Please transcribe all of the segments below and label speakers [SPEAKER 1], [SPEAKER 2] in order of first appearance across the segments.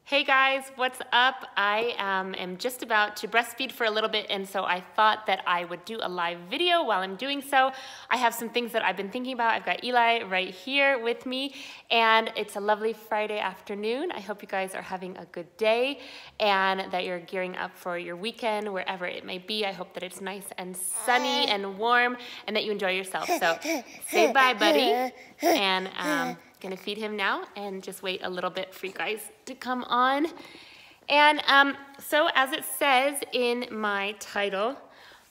[SPEAKER 1] Hey guys, what's up? I am just about to breastfeed for a little bit, and so I thought that I would do a live video while I'm doing so. I have some things that I've been thinking about. I've got Eli right here with me, and it's a lovely Friday afternoon. I hope you guys are having a good day and that you're gearing up for your weekend, wherever it may be. I hope that it's nice and sunny and warm and that you enjoy yourself. So say bye, buddy, and gonna feed him now and just wait a little bit for you guys to come on. And so as it says in my title,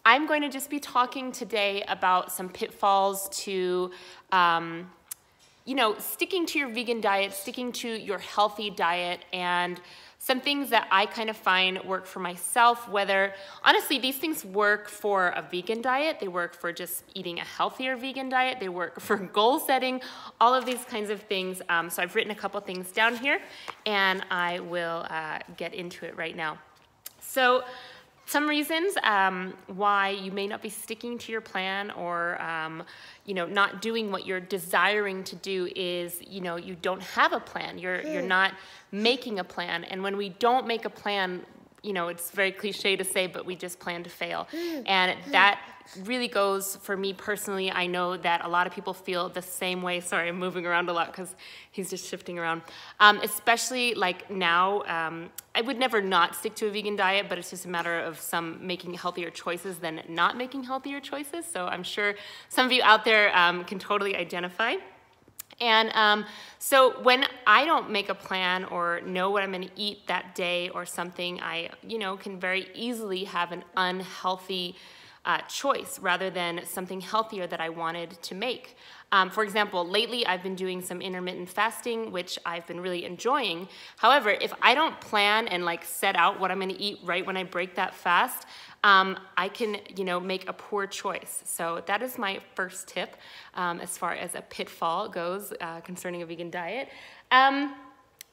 [SPEAKER 1] I'm going to just be talking today about some pitfalls to sticking to your vegan diet, sticking to your healthy diet, and some things that I kind of find work for myself, whether, honestly, these things work for a vegan diet, they work for just eating a healthier vegan diet, they work for goal setting, all of these kinds of things. So I've written a couple things down here, and I will get into it right now. So some reasons why you may not be sticking to your plan or not doing what you're desiring to do is you don't have a plan. You're not making a plan, and when we don't make a plan, it's very cliche to say, but we just plan to fail. And that really goes for me personally. I know that a lot of people feel the same way. Sorry, I'm moving around a lot because he's just shifting around. Especially like now, I would never not stick to a vegan diet, but it's just a matter of some making healthier choices than not making healthier choices. So I'm sure some of you out there can totally identify. And so when I don't make a plan or know what I'm going to eat that day or something, I, can very easily have an unhealthy choice rather than something healthier that I wanted to make. For example, lately I've been doing some intermittent fasting, which I've been really enjoying. However, if I don't plan and set out what I'm going to eat right when I break that fast, I can, make a poor choice. So that is my first tip as far as a pitfall goes concerning a vegan diet.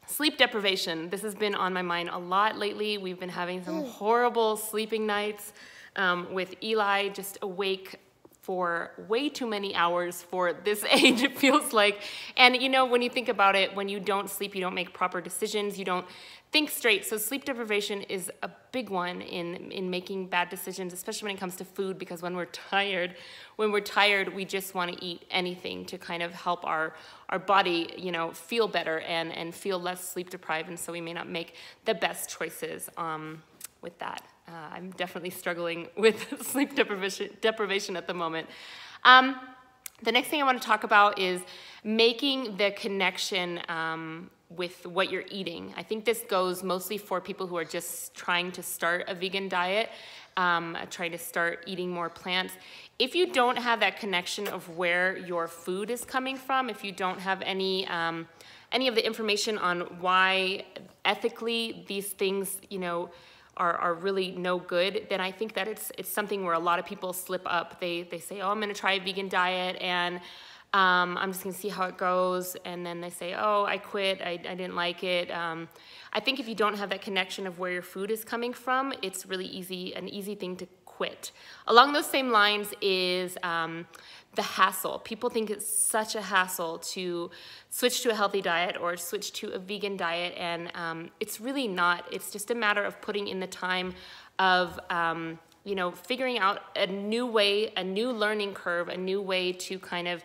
[SPEAKER 1] Sleep deprivation. This has been on my mind a lot lately. We've been having some horrible sleeping nights with Eli just awake for way too many hours for this age, it feels like. And when you think about it, when you don't sleep, you don't make proper decisions, you don't think straight. So sleep deprivation is a big one in making bad decisions, especially when it comes to food, because when we're tired, we just want to eat anything to kind of help our body, feel better and feel less sleep deprived, and so we may not make the best choices with that. I'm definitely struggling with sleep deprivation at the moment. The next thing I want to talk about is making the connection with what you're eating. I think this goes mostly for people who are just trying to start a vegan diet, trying to start eating more plants. If you don't have that connection of where your food is coming from, if you don't have any of the information on why ethically these things, are really no good, then I think that it's something where a lot of people slip up. They say, oh, I'm gonna try a vegan diet and I'm just gonna see how it goes, and then they say, oh, I quit, I didn't like it. I think if you don't have that connection of where your food is coming from, it's really an easy thing to quit. Along those same lines is the hassle. People think it's such a hassle to switch to a healthy diet or switch to a vegan diet, and it's really not. It's just a matter of putting in the time of figuring out a new way, a new learning curve, a new way to kind of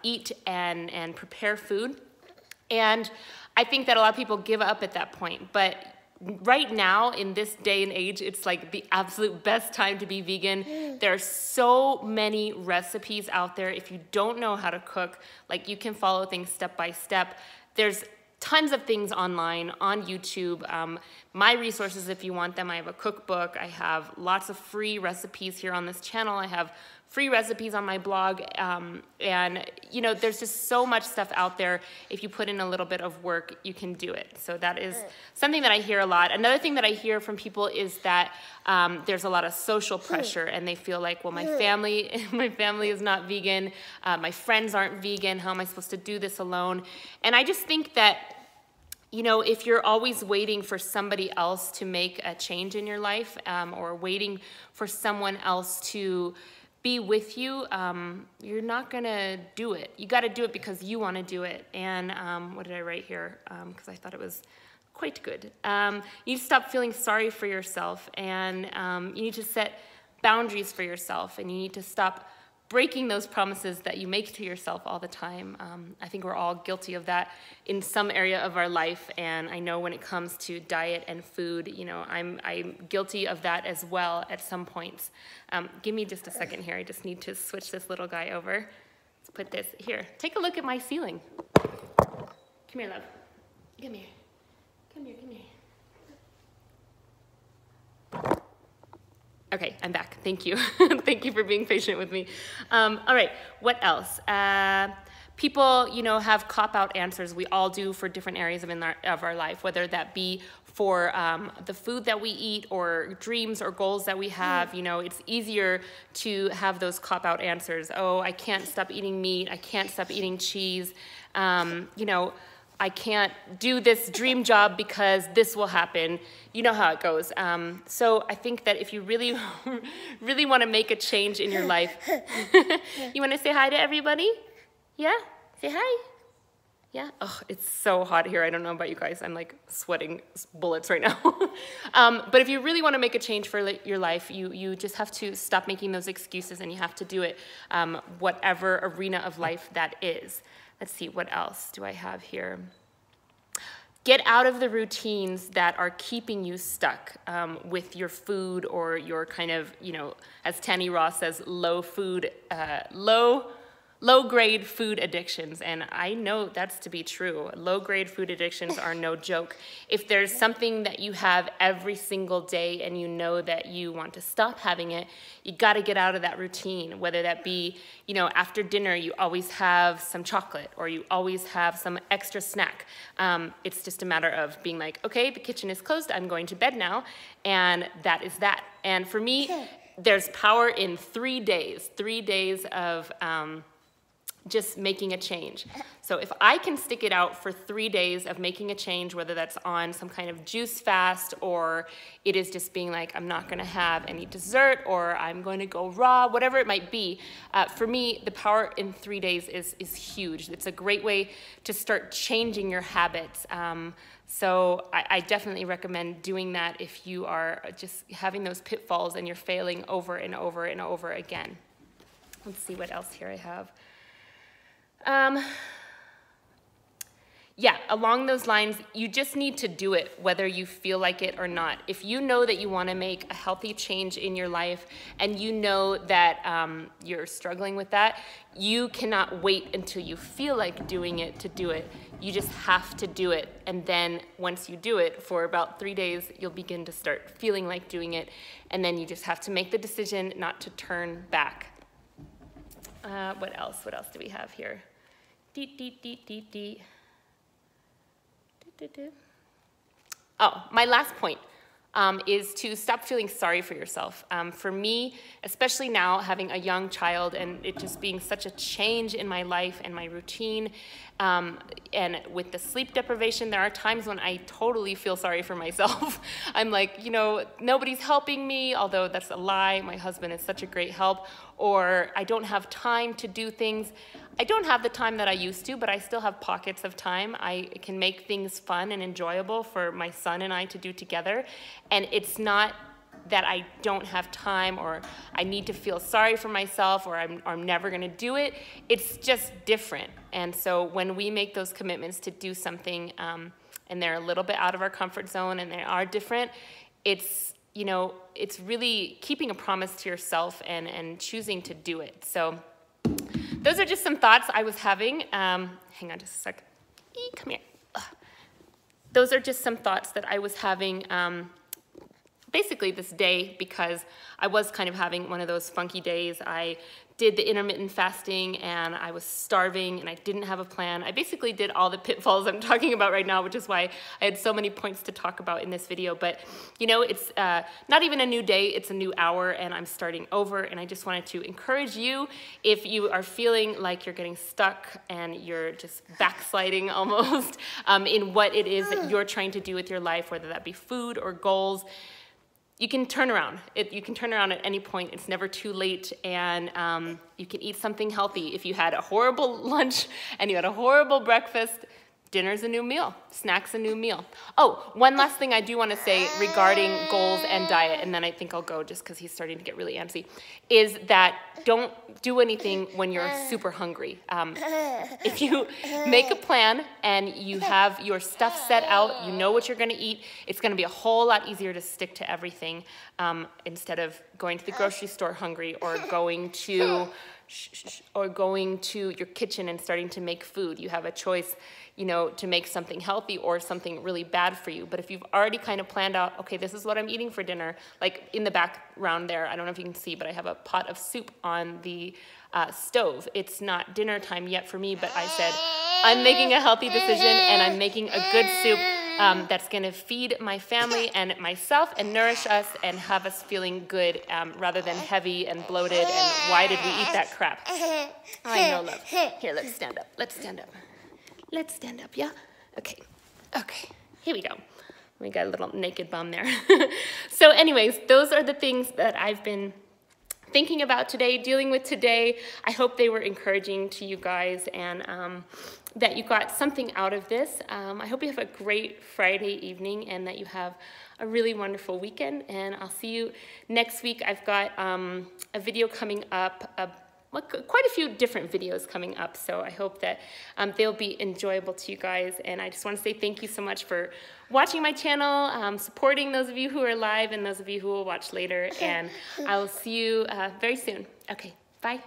[SPEAKER 1] eat and prepare food. And I think that a lot of people give up at that point, but right now, in this day and age, it's like the absolute best time to be vegan. There are so many recipes out there. If you don't know how to cook, you can follow things step by step. There's tons of things online, on YouTube. My resources, if you want them, I have a cookbook. I have lots of free recipes here on this channel. I have free recipes on my blog, and there's just so much stuff out there. If you put in a little bit of work, you can do it. So that is something that I hear a lot. Another thing that I hear from people is that there's a lot of social pressure, and they feel like, well, my family is not vegan, my friends aren't vegan, how am I supposed to do this alone? And I just think that if you're always waiting for somebody else to make a change in your life, or waiting for someone else to be with you, you're not gonna do it. You gotta do it because you wanna do it. And what did I write here? Because I thought it was quite good. You need to stop feeling sorry for yourself, and you need to set boundaries for yourself, and you need to stop breaking those promises that you make to yourself all the time. I think we're all guilty of that in some area of our life, and I know when it comes to diet and food, you know, I'm guilty of that as well at some points. Give me just a second here. I just need to switch this little guy over. Let's put this here. Take a look at my ceiling. Come here, love. Come here. Come here, come here. Okay, I'm back. Thank you. Thank you for being patient with me. All right, what else? People, you know, have cop-out answers. We all do for different areas of our life, whether that be for the food that we eat or dreams or goals that we have. You know, it's easier to have those cop-out answers. Oh, I can't stop eating meat. I can't stop eating cheese. You know, I can't do this dream job because this will happen. You know how it goes. So I think that if you really, really want to make a change in your life, you want to say hi to everybody? Yeah? Say hi. Yeah? Oh, it's so hot here. I don't know about you guys. I'm like sweating bullets right now. But if you really want to make a change for your life, you just have to stop making those excuses, and you have to do it whatever arena of life that is. Let's see, what else do I have here? Get out of the routines that are keeping you stuck with your food or your kind of, you know, as Tanny Ross says, low-grade food addictions, and I know that's to be true. Low-grade food addictions are no joke. If there's something that you have every single day and you know that you want to stop having it, you got to get out of that routine, whether that be, you know, after dinner you always have some chocolate or you always have some extra snack. It's just a matter of being like, okay, the kitchen is closed, I'm going to bed now, and that is that. And for me, there's power in 3 days, 3 days of just making a change. So if I can stick it out for 3 days of making a change, whether that's on some kind of juice fast or it is just being like, I'm not gonna have any dessert or I'm going to go raw, whatever it might be, for me, the power in 3 days is huge. It's a great way to start changing your habits. So I definitely recommend doing that if you are just having those pitfalls and you're failing over and over and over again. Let's see what else here I have. Yeah, along those lines, you just need to do it whether you feel like it or not. If you know that you want to make a healthy change in your life and you know that you're struggling with that, you cannot wait until you feel like doing it to do it. You just have to do it. And then once you do it for about 3 days, you'll begin to start feeling like doing it. And then you just have to make the decision not to turn back. What else? What else do we have here? Oh, my last point is to stop feeling sorry for yourself. For me, especially now, having a young child and it just being such a change in my life and my routine, and with the sleep deprivation, there are times when I totally feel sorry for myself. I'm like, you know, nobody's helping me, although that's a lie. My husband is such a great help. Or I don't have time to do things. I don't have the time that I used to, but I still have pockets of time. I can make things fun and enjoyable for my son and I to do together. And it's not that I don't have time or I need to feel sorry for myself or I'm never gonna do it. It's just different. And so when we make those commitments to do something and they're a little bit out of our comfort zone and they are different, it's, you know, it's really keeping a promise to yourself and choosing to do it. So those are just some thoughts I was having. Hang on just a sec. Come here. Ugh. Those are just some thoughts that I was having basically this day because I was kind of having one of those funky days. I did the intermittent fasting and I was starving and I didn't have a plan. I basically did all the pitfalls I'm talking about right now, which is why I had so many points to talk about in this video. But you know, it's not even a new day, it's a new hour and I'm starting over. And I just wanted to encourage you, if you are feeling like you're getting stuck and you're just backsliding almost in what it is that you're trying to do with your life, whether that be food or goals, you can turn around. You can turn around at any point. It's never too late, and you can eat something healthy. If you had a horrible lunch and you had a horrible breakfast, dinner's a new meal, snack's a new meal. Oh, one last thing I do want to say regarding goals and diet, and then I think I'll go just because he's starting to get really antsy, is that don't do anything when you're super hungry. If you make a plan and you have your stuff set out, you know what you're going to eat, it's going to be a whole lot easier to stick to everything instead of going to the grocery store hungry or going to your kitchen and starting to make food. You have a choice, you know, to make something healthy or something really bad for you. But if you've already kind of planned out, okay, this is what I'm eating for dinner, like in the background there, I don't know if you can see, but I have a pot of soup on the stove. It's not dinner time yet for me, but I said, I'm making a healthy decision and I'm making a good soup that's gonna feed my family and myself and nourish us and have us feeling good rather than heavy and bloated and why did we eat that crap? I know, love. Here, let's stand up. Let's stand up. Let's stand up, yeah? Okay, okay, here we go. We got a little naked bum there. So anyways, those are the things that I've been thinking about today, dealing with today. I hope they were encouraging to you guys and that you got something out of this. I hope you have a great Friday evening and that you have a really wonderful weekend. And I'll see you next week. I've got a video coming up, quite a few different videos coming up. So I hope that they'll be enjoyable to you guys. And I just want to say thank you so much for watching my channel, supporting those of you who are live and those of you who will watch later. And I will see you very soon. Okay, bye.